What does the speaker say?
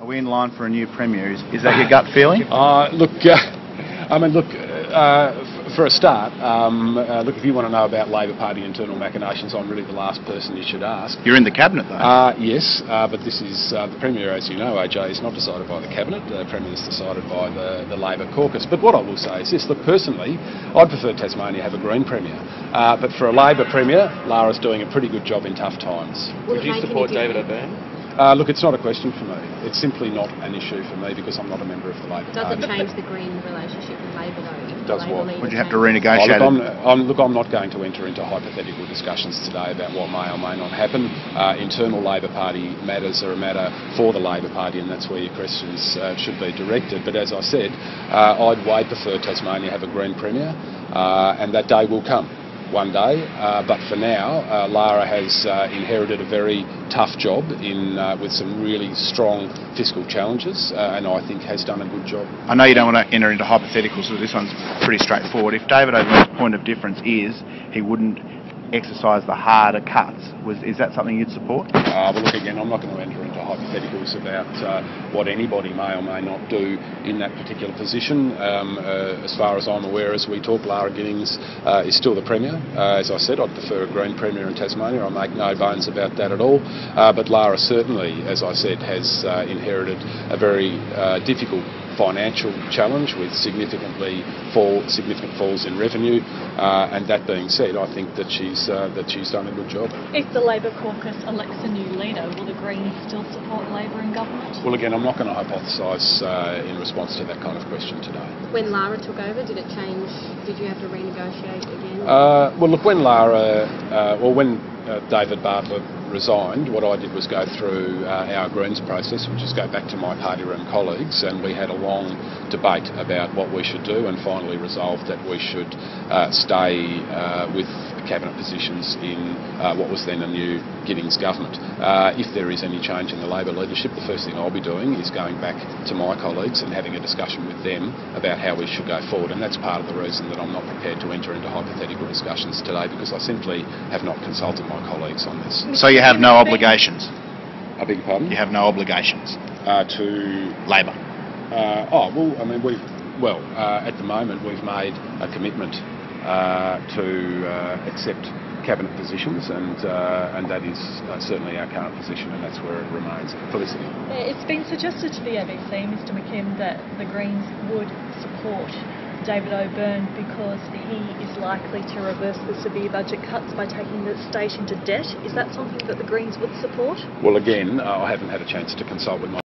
Are we in line for a new Premier? Is that your gut feeling? For a start, if you want to know about Labor Party internal machinations, I'm really the last person you should ask. You're in the Cabinet though. Yes, but this is the Premier, as you know, AJ, is not decided by the Cabinet. The Premier is decided by the Labor caucus. But what I will say is this, look, personally, I'd prefer Tasmania have a Green Premier. But for a Labor Premier, Lara's doing a pretty good job in tough times. Would you support David O'Byrne? Look, it's not a question for me. It's simply not an issue for me because I'm not a member of the Labor Party. Does it change the Green relationship with Labor though? Does what? Would you have to renegotiate it? I'm not going to enter into hypothetical discussions today about what may or may not happen. Internal Labor Party matters are a matter for the Labor Party, and that's where your questions should be directed. But as I said, I'd way prefer Tasmania have a Green Premier, and that day will come. One day, but for now, Lara has inherited a very tough job with some really strong fiscal challenges, and I think has done a good job. I know you don't want to enter into hypotheticals, so this one's pretty straightforward. If David O'Byrne's point of difference is he wouldn't exercise the harder cuts, is that something you'd support? Well, look, again, I'm not going to enter into hypotheticals about what anybody may or may not do in that particular position. As far as I'm aware, as we talk, Lara Giddings is still the Premier. As I said, I'd prefer a Green Premier in Tasmania. I make no bones about that at all. But Lara certainly, as I said, has inherited a very difficult financial challenge with significant falls in revenue, and that being said, I think that she's done a good job. If the Labor caucus elects a new leader, will the Greens still support Labor in government? Well, again, I'm not going to hypothesise in response to that kind of question today. When Lara took over, did it change? Did you have to renegotiate again? Well, look, when David Bartlett resigned, what I did was go through our Greens process, which is go back to my party room colleagues, and we had a long debate about what we should do and finally resolved that we should stay with cabinet positions in what was then a new Giddings government. If there is any change in the Labor leadership, the first thing I'll be doing is going back to my colleagues and having a discussion with them about how we should go forward, and that's part of the reason that I'm not prepared to enter into hypothetical discussions today, because I simply have not consulted my colleagues on this. So you have no obligations? I beg your pardon? You have no obligations? To Labor? at the moment we've made a commitment to accept cabinet positions, and that is certainly our current position, and that's where it remains. Felicity. It's been suggested to the ABC, Mr McKim, that the Greens would support David O'Byrne because he is likely to reverse the severe budget cuts by taking the state into debt. Is that something that the Greens would support? Well, again, I haven't had a chance to consult with my